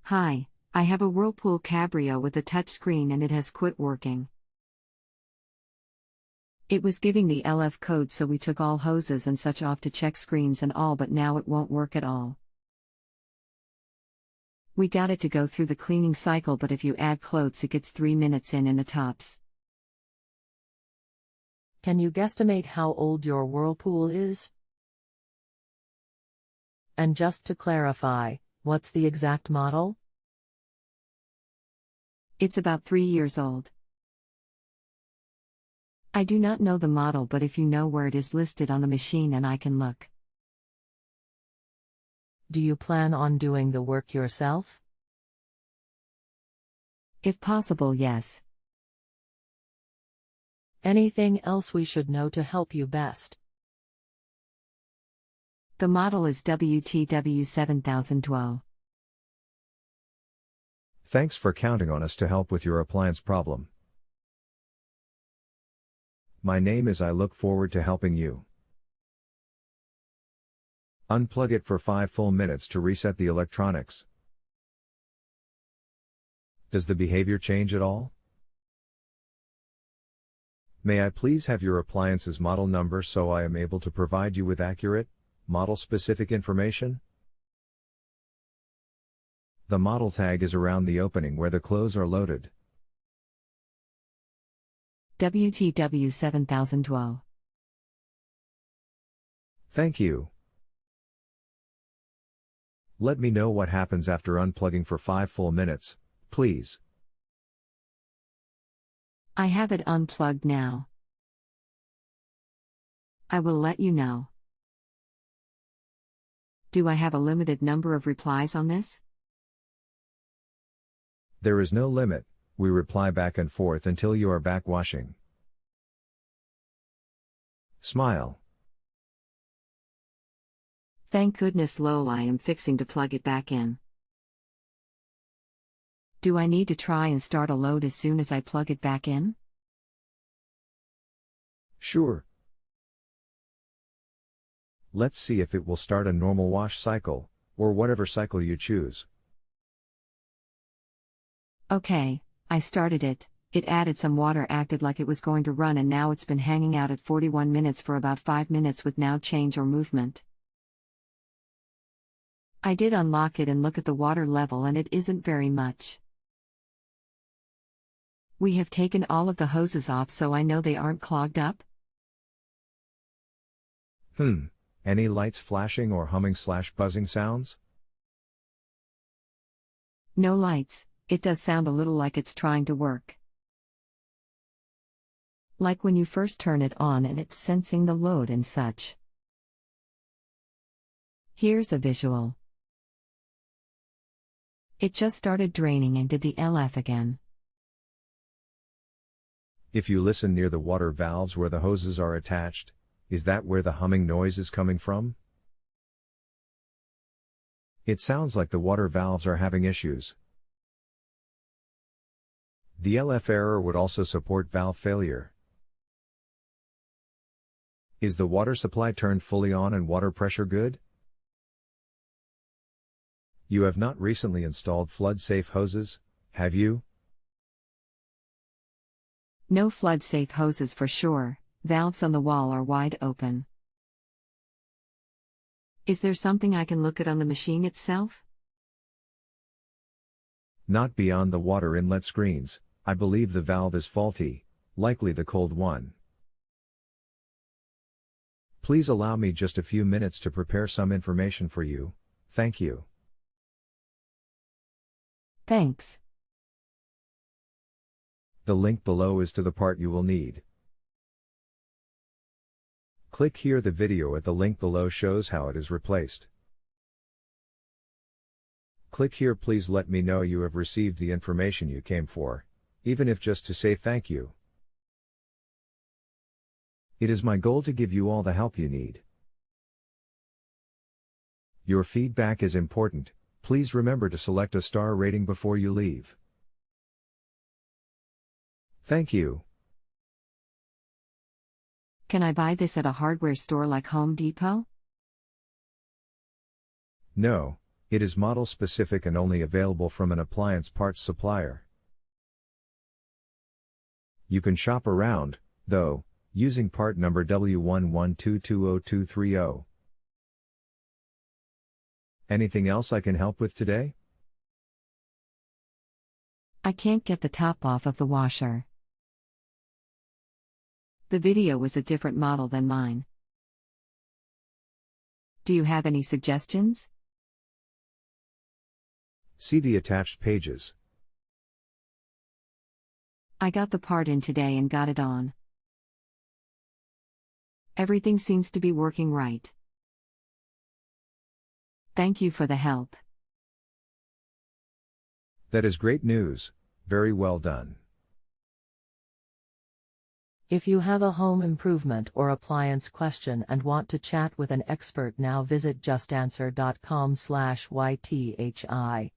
Hi, I have a Whirlpool Cabrio with a touchscreen and it has quit working. It was giving the LF code, so we took all hoses and such off to check screens and all, but now it won't work at all. We got it to go through the cleaning cycle, but if you add clothes it gets 3 minutes in atops. Can you guesstimate how old your Whirlpool is? And just to clarify, what's the exact model? It's about 3 years old. I do not know the model, but if you know where it is listed on the machine and I can look. Do you plan on doing the work yourself? If possible, yes. Anything else we should know to help you best? The model is WTW7012. Thanks for counting on us to help with your appliance problem. My name is I look forward to helping you. Unplug it for 5 full minutes to reset the electronics. Does the behavior change at all? May I please have your appliance's model number so I am able to provide you with accurate, model-specific information? The model tag is around the opening where the clothes are loaded. WTW7012. Thank you. Let me know what happens after unplugging for 5 full minutes, please. I have it unplugged now. I will let you know. Do I have a limited number of replies on this? There is no limit, we reply back and forth until you are backwashing. Smile. Thank goodness Lola, I am fixing to plug it back in. Do I need to try and start a load as soon as I plug it back in? Sure. Let's see if it will start a normal wash cycle, or whatever cycle you choose. Okay, I started it. It added some water, acted like it was going to run, and now it's been hanging out at 41 minutes for about 5 minutes with no change or movement. I did unlock it and look at the water level, and it isn't very much. We have taken all of the hoses off, so I know they aren't clogged up. Any lights flashing or humming/buzzing sounds? No lights. It does sound a little like it's trying to work. Like when you first turn it on and it's sensing the load and such. Here's a visual. It just started draining and did the LF again. If you listen near the water valves where the hoses are attached, is that where the humming noise is coming from? It sounds like the water valves are having issues. The LF error would also support valve failure. Is the water supply turned fully on and water pressure good? You have not recently installed flood-safe hoses, have you? No flood-safe hoses for sure. Valves on the wall are wide open. Is there something I can look at on the machine itself? Not beyond the water inlet screens. I believe the valve is faulty, likely the cold one. Please allow me just a few minutes to prepare some information for you. Thank you. Thanks. The link below is to the part you will need. Click here. The video at the link below shows how it is replaced. Click here. Please let me know you have received the information you came for, even if just to say thank you. It is my goal to give you all the help you need. Your feedback is important. Please remember to select a star rating before you leave. Thank you. Can I buy this at a hardware store like Home Depot? No, It is model specific and only available from an appliance parts supplier. You can shop around, though, using part number W11220230. Anything else I can help with today? I can't get the top off of the washer. The video was a different model than mine. Do you have any suggestions? See the attached pages. I got the part in today and got it on. Everything seems to be working right. Thank you for the help. That is great news. Very well done. If you have a home improvement or appliance question and want to chat with an expert now, visit justanswer.com/ythi.